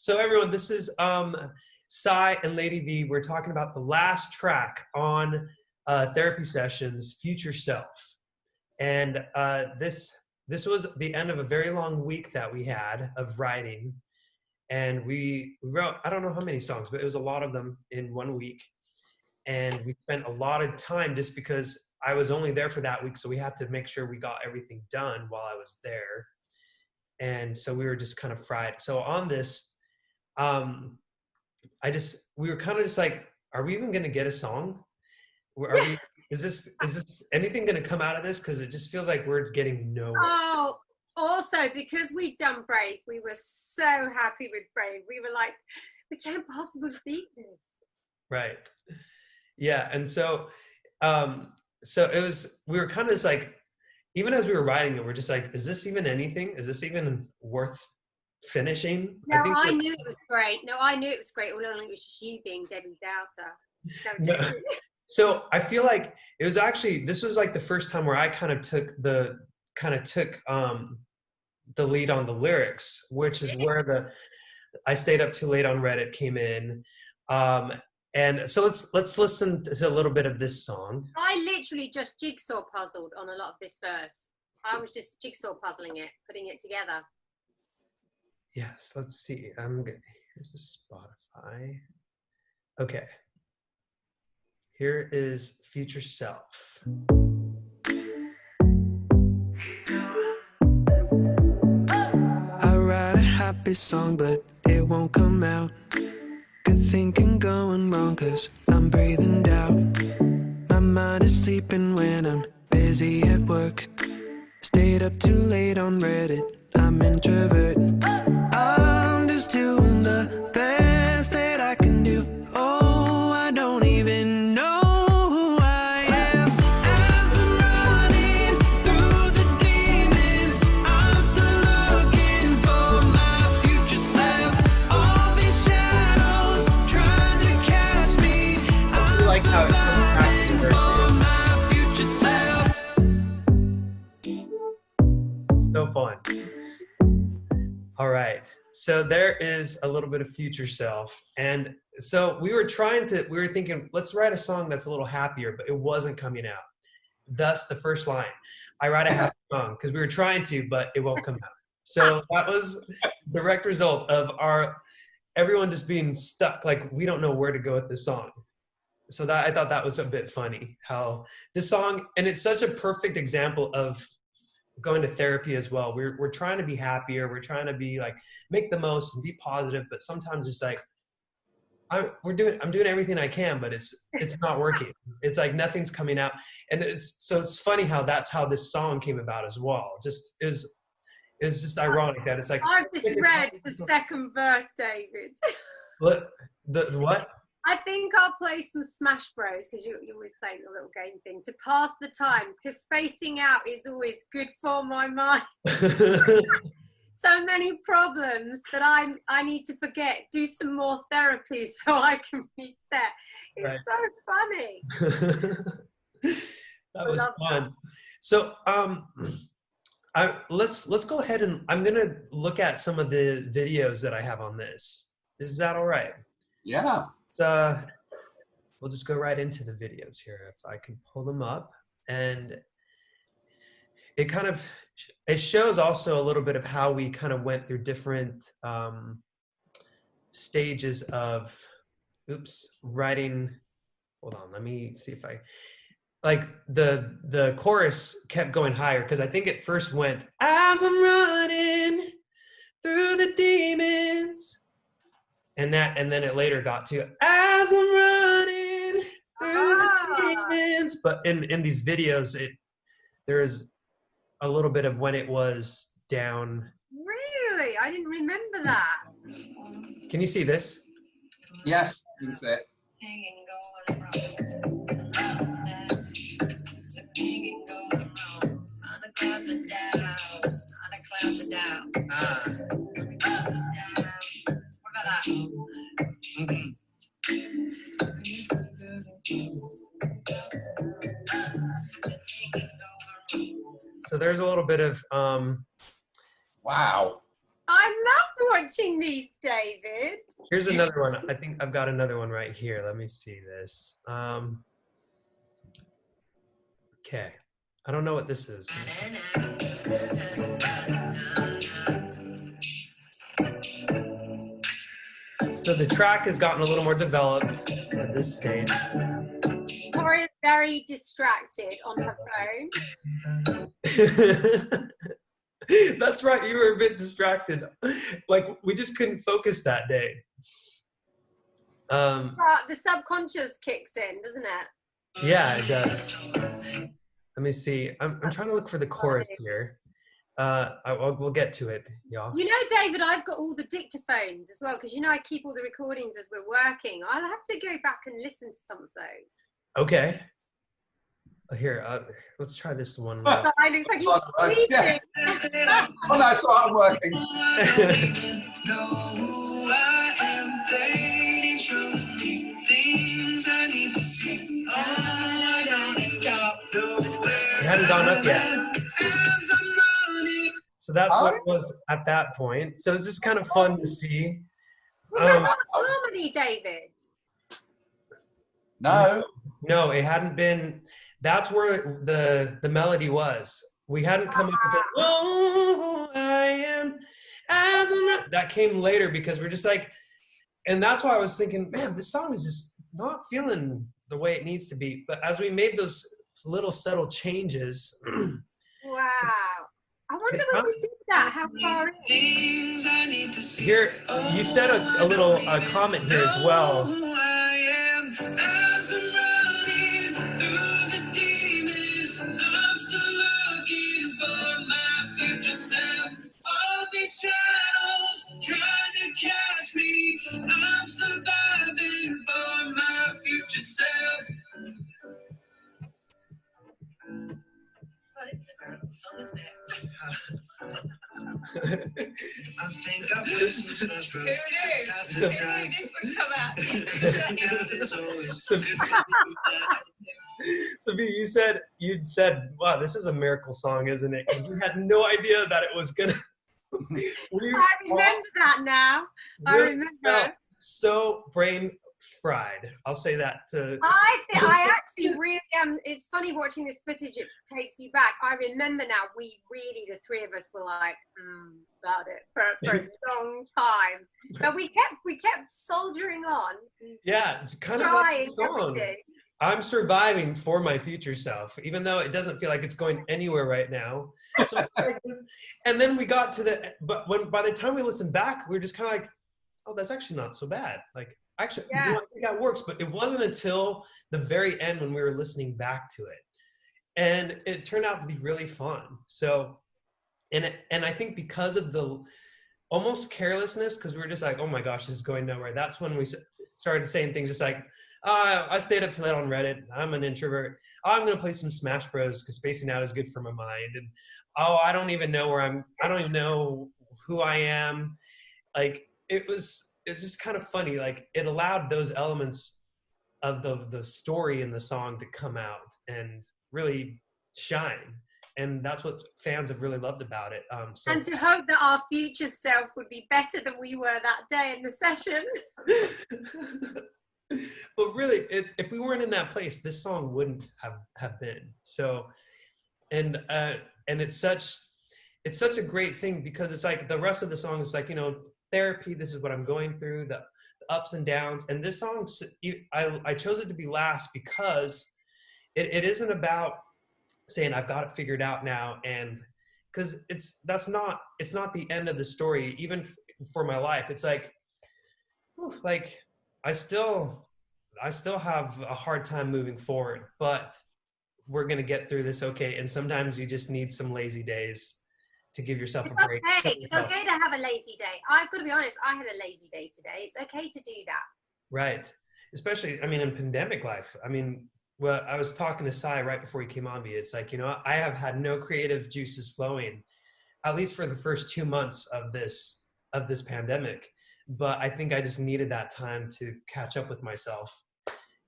So everyone, this is Cy and Lady V. We're talking about the last track on Therapy Sessions, Future Self. And this was the end of a very long week that we had of writing. And we wrote, I don't know how many songs, but it was a lot of them in 1 week. And we spent a lot of time just because I was only there for that week. So we had to make sure we got everything done while I was there. And so we were just kind of fried. So on this, we were kind of just like, are we even going to get a song? Is this anything going to come out of this? Because it just feels like we're getting nowhere. Oh, also because we'd done Brave, we were so happy with Brave. We were like, we can't possibly beat this. Right. Yeah. And so it was, we were kind of just like, even as we were writing it, we're just like, is this even anything? Is this even worth finishing? No, I knew it was great. All along it was just you being Debbie Dowter. So I feel like it was actually, this was like the first time where I kind of took the lead on the lyrics, which is where I stayed up too late on Reddit came in. And so let's listen to a little bit of this song. I literally just jigsaw puzzled on a lot of this verse. I was just jigsaw puzzling it, putting it together. Yes, let's see. Here's the Spotify. Okay. Here is Future Self. I write a happy song, but it won't come out. Good thinking going wrong, 'cause I'm breathing doubt. My mind is sleeping when I'm busy at work. Stayed up too late on Reddit, I'm introvert. I'm just doing the best that I can do. Oh, I don't even know who I am. As I'm running through the demons, I'm still looking for my future self. All these shadows trying to catch me. I'm like how it comes back to for my future self. It's so fun. All right. So there is a little bit of Future Self. And so we were thinking, let's write a song that's a little happier, but it wasn't coming out. Thus the first line, I write a happy song, because we were trying to, but it won't come out. So that was the direct result of everyone just being stuck. Like, we don't know where to go with this song. So I thought that was a bit funny how this song, and it's such a perfect example of going to therapy as well. We're trying to be happier. We're trying to be like, make the most and be positive. But sometimes it's like, I'm doing everything I can, but it's not working. It's like nothing's coming out. And it's funny how that's how this song came about as well. It's just ironic that it's like, I've just read the second verse, David. What? The what? I think I'll play some Smash Bros, because you're always playing a little game thing, to pass the time, because spacing out is always good for my mind. So many problems that I need to forget. Do some more therapy so I can reset. It's right. So funny. That was fun. So let's go ahead and I'm gonna look at some of the videos that I have on this. Is that all right? Yeah. So we'll just go right into the videos here if I can pull them up. And it shows also a little bit of how we kind of went through different stages of writing. Hold on, let me see if the chorus kept going higher, because I think it first went, as I'm running through the demons. And then it later got to, as I'm running through the demons. But in these videos, there's a little bit of when it was down. Really? I didn't remember that. Can you see this? Yes, you can say it. So there's a little bit of wow. I love what watching these, David. Here's another one. I think I've got another one right here. Let me see this. Okay. I don't know what this is. So the track has gotten a little more developed at this stage. Tori is very distracted on her phone. That's right. You were a bit distracted. Like we just couldn't focus that day. But the subconscious kicks in, doesn't it? Yeah, it does. Let me see. I'm trying to look for the chorus here. We'll get to it, y'all. You know, David, I've got all the dictaphones as well, because you know I keep all the recordings as we're working. I'll have to go back and listen to some of those. Okay. Here, let's try this one. It looks like he's sleeping. Yeah. Oh, that's why I'm working. It hadn't gone up yet. So that's what it was at that point. So it's just kind of fun to see. Was that not harmony, David? No. No, it hadn't been. That's where the melody was. We hadn't come up with it. Oh, I am as a. That came later because we're just like, and that's why I was thinking, man, this song is just not feeling the way it needs to be. But as we made those little subtle changes. Wow. I wonder when we did that, how far in? Here, you said a little comment here as well. Trying to catch me, I'm surviving for my future self. Oh, this is a beautiful song, isn't it? I think I've listened to those Who knew this would come out? Sophie, you'd said, wow, this is a miracle song, isn't it? Because we had no idea that it was gonna. I remember that now. I remember. So brain fried. I'll say that to. I actually really am. It's funny watching this footage. It takes you back. I remember now. We really, the three of us were like, about it for a long time. But we kept soldiering on. Yeah, kind of trying like the song. everything. I'm surviving for my future self, even though it doesn't feel like it's going anywhere right now. So, and then we got to by the time we listened back, we were just kind of like, oh, that's actually not so bad. Like, actually, Yeah. I think that works. But it wasn't until the very end when we were listening back to it, and it turned out to be really fun. So, and I think because of the almost carelessness, because we were just like, oh my gosh, this is going nowhere. That's when we started saying things just like, I stayed up too late on Reddit. I'm an introvert. Oh, I'm going to play some Smash Bros. Because spacing out is good for my mind. And, I don't even know I don't even know who I am. Like, it's just kind of funny. Like, it allowed those elements of the story in the song to come out and really shine. And that's what fans have really loved about it. And to hope that our future self would be better than we were that day in the session. But really, if we weren't in that place, this song wouldn't have been. So, and it's such a great thing because it's like the rest of the song is like, therapy. This is what I'm going through, the ups and downs. And this song, I chose it to be last because it isn't about saying I've got it figured out now, and because it's not the end of the story. Even for my life, it's like I still have a hard time moving forward, but we're gonna get through this, okay? And sometimes you just need some lazy days to give yourself a break. It's okay to have a lazy day. I've got to be honest, I had a lazy day today. It's okay to do that. Right, especially in pandemic life. Well, I was talking to Sai right before he came on me. It's like, I have had no creative juices flowing, at least for the first 2 months of this pandemic. But I think I just needed that time to catch up with myself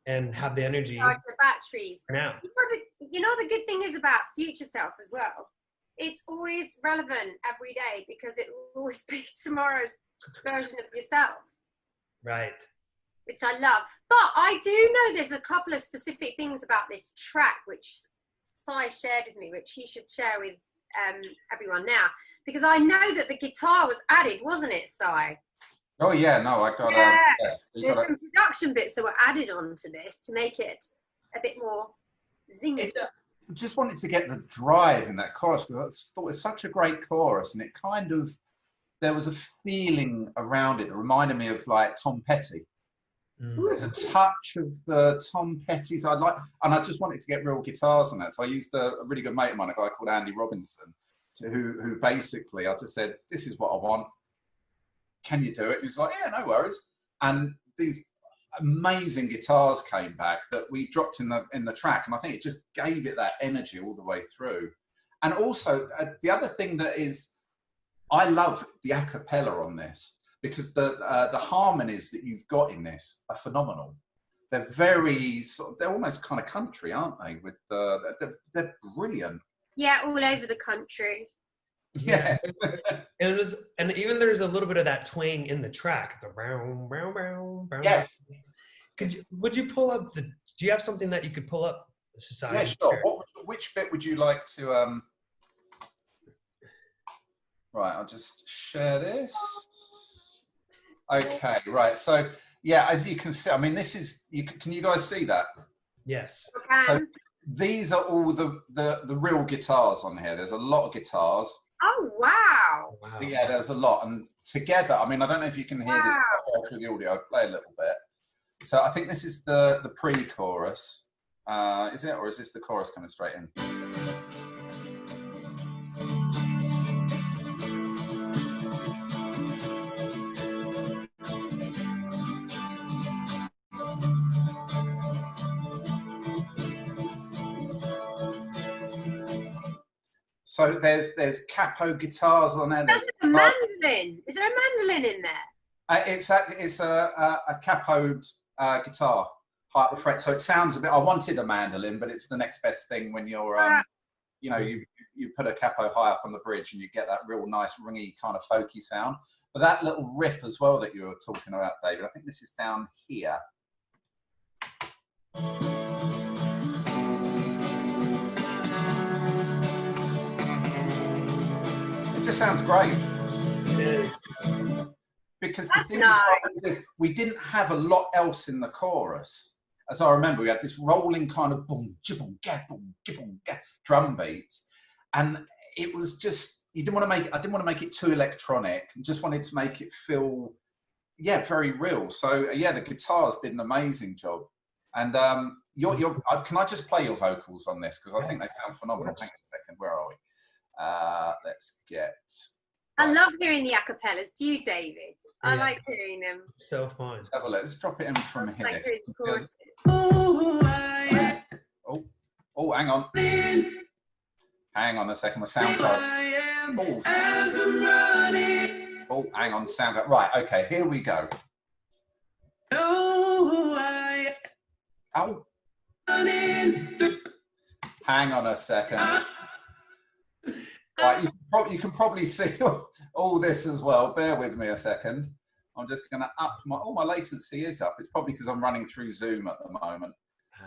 and have the energy. Charge the batteries. Now. The good thing is about future self as well. It's always relevant every day because it will always be tomorrow's version of yourself. Right. Which I love. But I do know there's a couple of specific things about this track which Sai shared with me, which he should share with everyone now. Because I know that the guitar was added, wasn't it, Sai? Oh yeah, no, I got yes. There's some production bits that were added onto this to make it a bit more zingy. Just wanted to get the drive in that chorus because I thought it was such a great chorus, and it kind of, there was a feeling around it that reminded me of like Tom Petty. There's a touch of the Tom Petty's I like, and I just wanted to get real guitars on that. So I used a really good mate of mine, a guy called Andy Robinson, who basically I just said, "This is what I want. Can you do it?" And he's like, "Yeah, no worries." And these amazing guitars came back that we dropped in the track, and I think it just gave it that energy all the way through. And also the other thing that is, I love the a cappella on this, because the harmonies that you've got in this are phenomenal. They're very they're almost kind of country, aren't they? With they're brilliant. Yeah, all over the country. Yeah. and even there's a little bit of that twang in the track. The brown, brown, brown, brown. Yes. Would you pull up do you have something that you could pull up? Yeah, sure. Which bit would you like to right, I'll just share this. Okay, right. So yeah, as you can see, I mean, this is, can you guys see that? Yes. Okay. So these are all the real guitars on here. There's a lot of guitars. Oh wow. Yeah, there's a lot, and together, I mean, I don't know if you can hear this through the audio. I'll play a little bit. So I think this is the pre-chorus. Is it, or is this the chorus coming straight in? So there's capo guitars on there. That's a mandolin. Is there a mandolin in there? It's a capoed guitar, high up the fret. So it sounds a bit. I wanted a mandolin, but it's the next best thing when you're, you know, you put a capo high up on the bridge and you get that real nice ringy kind of folky sound. But that little riff as well that you were talking about, David. I think this is down here. It just sounds great. Because the thing is, we didn't have a lot else in the chorus. As I remember, we had this rolling kind of boom, boom, drum beats, and it was just, you didn't want to make it. I didn't want to make it too electronic. I just wanted to make it feel, yeah, very real. So yeah, the guitars did an amazing job. And can I just play your vocals on this, because I think they sound phenomenal. Hang on a second, where are we? Let's get. I love hearing the acapellas. Do you, David? I like hearing them. So fun. Let's have a look. Let's drop it in from here. Like Oh, hang on. Hang on a second. My sound cards. Oh, hang on. Sound card. Right. Okay. Here we go. Oh. Hang on a second. Right, you can probably see all this as well. Bear with me a second. I'm just going to up my latency is up. It's probably because I'm running through Zoom at the moment.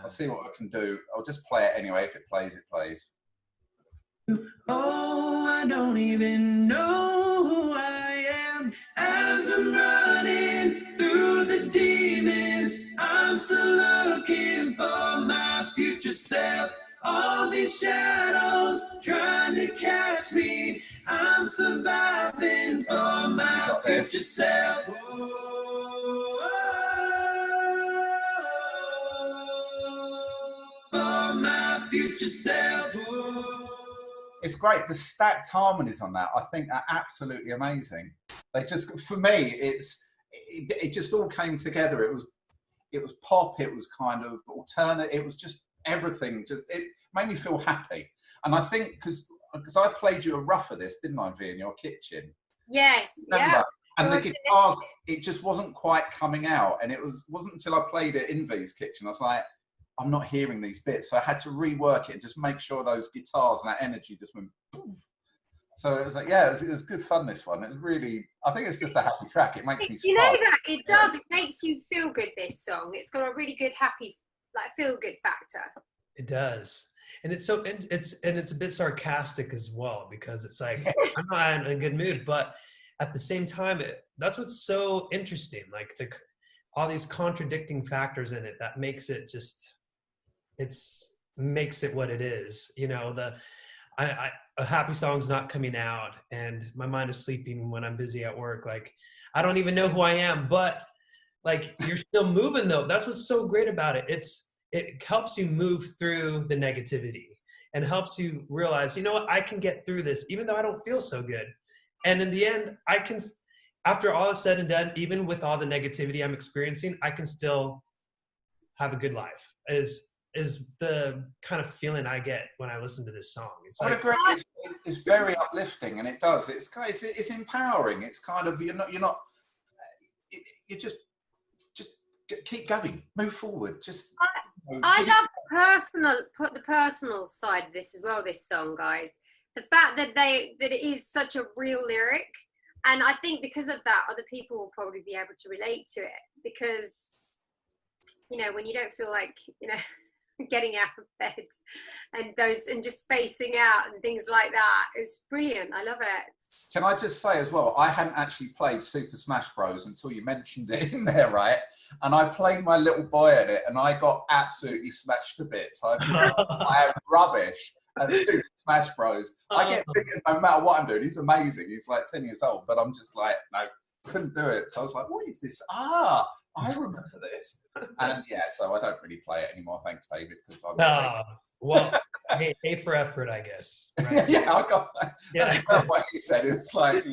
I'll see what I can do. I'll just play it anyway. If it plays, it plays. Oh, I don't even know who I am as I'm running through the demons. I'm still looking for my future self. All these shadows trying to catch me. I'm surviving for my future self. For my future self. It's great. The stacked harmonies on that, I think, are absolutely amazing. They just, for me, it just all came together. It was pop. It was kind of alternate. It was just everything. Just it made me feel happy. And I think because I played you a rough of this, didn't I, V, in your kitchen? Yes. Remember? Yeah. And the guitars, it just wasn't quite coming out. And it wasn't until I played it in V's kitchen, I was like, I'm not hearing these bits. So I had to rework it and just make sure those guitars and that energy just went poof. So it was like, yeah, it was good fun, this one. It was really, I think it's just a happy track. It makes me You smile. know that it does. It makes you feel good. This song. It's got a really good, happy, like feel good factor. It does. And it's so, and it's a bit sarcastic as well, because it's like, I'm not in a good mood, but at the same time, that's what's so interesting. Like all these contradicting factors in it that makes it just, makes it what it is. You know, a happy song's not coming out and my mind is sleeping when I'm busy at work. Like, I don't even know who I am, but like, you're still moving though. That's what's so great about it. It helps you move through the negativity and helps you realize, you know what, I can get through this, even though I don't feel so good. And in the end, I can, after all is said and done, even with all the negativity I'm experiencing, I can still have a good life, is the kind of feeling I get when I listen to this song. It's like, it's very uplifting, and it does. It's empowering. It's kind of, you just keep going, move forward. I love the personal side of this as well. This song, guys, the fact that it is such a real lyric, and I think because of that, other people will probably be able to relate to it, because you know, when you don't feel like, you know, getting out of bed and just spacing out and things like that, it's brilliant. I love it. Can I just say as well, I hadn't actually played Super Smash Bros until you mentioned it in there, right? And I played my little boy at it, and I got absolutely smashed to bits. I am rubbish at Super Smash Bros. I get bigger no matter what I'm doing. He's amazing. He's like 10 years old, but I'm just like, no, couldn't do it. So I was like, what is this? I remember this. And yeah, so I don't really play it anymore. Thanks, David, because well, A for effort, I guess. Right? Yeah, I got that. Yeah. That's what you said. It's like,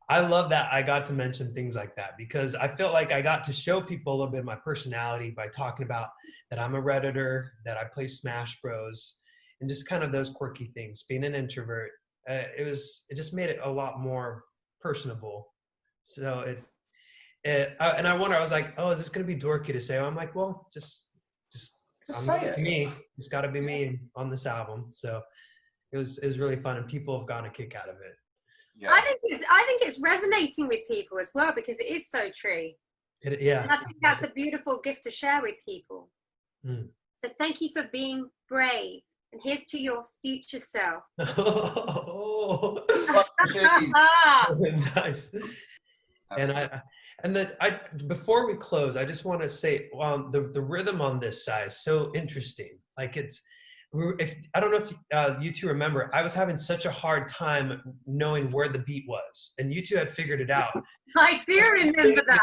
I love that I got to mention things like that, because I felt like I got to show people a little bit of my personality by talking about that I'm a Redditor, that I play Smash Bros, and just kind of those quirky things. Being an introvert, it just made it a lot more personable. So and I was like, oh, is this going to be dorky to say? I'm like, well, just say it. Me. It's got to be me on this album. So it was really fun, and people have gotten a kick out of it. Yeah. I think it's resonating with people as well, because it is so true. Yeah. And I think that's a beautiful gift to share with people. Mm. So thank you for being brave. And here's to your future self. Oh. Nice. And before we close, I just want to say, the rhythm on this side is so interesting. Like I don't know if you two remember, I was having such a hard time knowing where the beat was, and you two had figured it out. I do remember that.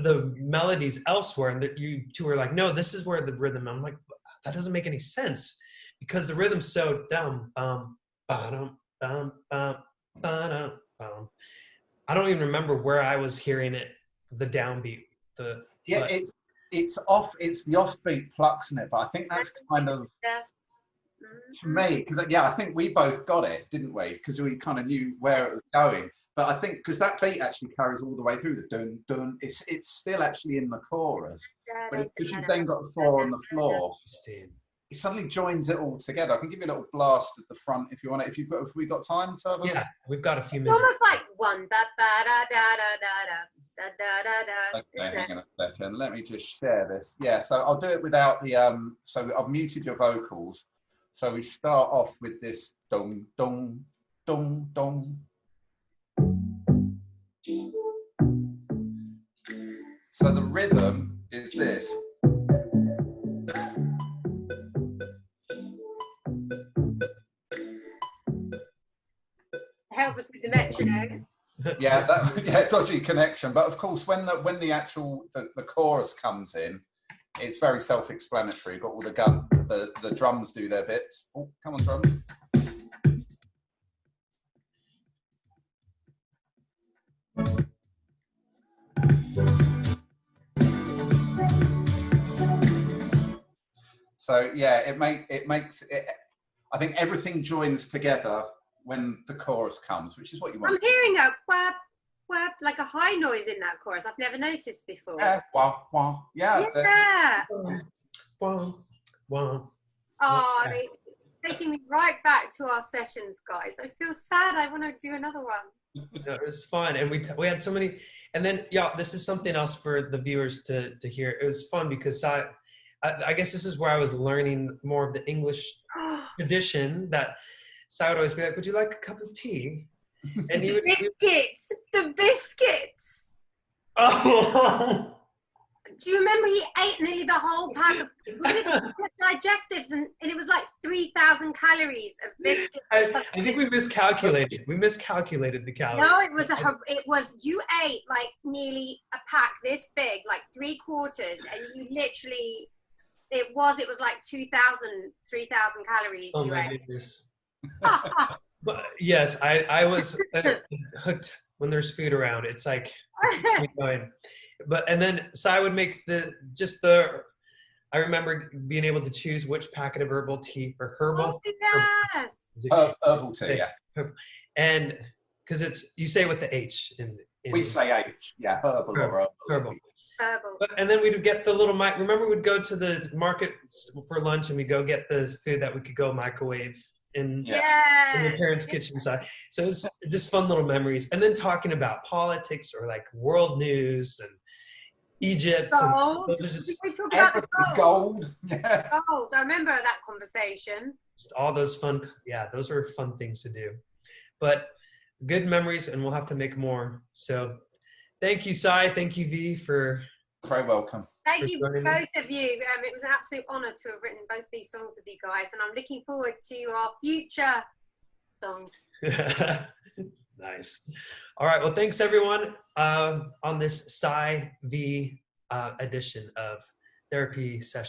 The melodies elsewhere, and you two were like, no, this is where the rhythm. I'm like, that doesn't make any sense, because the rhythm's so dum bum bum bum bum bum bum. I don't even remember where I was hearing it, the downbeat. It's the offbeat plucks in it, but I think that's kind of, to me, because I think we both got it, didn't we? Because we kind of knew where it was going. But I think because that beat actually carries all the way through the dun dun, it's still actually in the chorus. But because you've then got the four on the floor, it suddenly joins it all together. I can give you a little blast at the front if you want it. If we got time to have yeah, we've got a few It's minutes. almost like one da da da da da da da da da. Okay, hang on a second. Let me just share this. Yeah, so I'll do it without the so I've muted your vocals. So we start off with this dong dong dong dong. So the rhythm is this. Help us with the metronome. Yeah, dodgy connection. But of course, when the actual the chorus comes in, it's very self-explanatory. You've got all the drums do their bits. Oh, come on, drums. So yeah, it makes it. I think everything joins together when the chorus comes, which is what you want. I'm hearing a whap, whap, like a high noise in that chorus. I've never noticed before. Yeah, wah, wah. Yeah. Yeah. Wah, wah. Oh, I mean, taking me right back to our sessions, guys. I feel sad. I want to do another one. No, it was fun, and we had so many. And then, yeah, this is something else for the viewers to hear. It was fun because I guess this is where I was learning more of the English tradition. That Sai would always be like, "Would you like a cup of tea?" And he would, the biscuits. oh. Do you remember he ate nearly the whole pack of digestives, and it was like 3,000 calories of biscuits? I think we miscalculated. We miscalculated the calories. No, it was you ate like nearly a pack this big, like 3/4, and you literally it was like 2,000, 3,000 calories. Oh you my ate. goodness. But yes, I was hooked when there's food around. It's like going. And then Sai would make I remember being able to choose which packet of herbal tea for herbal. Oh, yes. Herbal tea, yeah. And because you say with the H in we say H, yeah, herbal or herbal. Herbal. And then we'd get the little remember we'd go to the market for lunch and we'd go get the food that we could go microwave in the parents' kitchen side. So it was just fun little memories. And then talking about politics or like world news and Egypt. Gold. We talk about the gold. Gold. I remember that conversation. Just all those those were fun things to do. But good memories, and we'll have to make more. So thank you, Sai. Thank you, V, for... Very welcome. Thank you, both of you. It was an absolute honour to have written both these songs with you guys, and I'm looking forward to our future songs. Nice. All right. Well, thanks, everyone, on this Sai V edition of Therapy Session.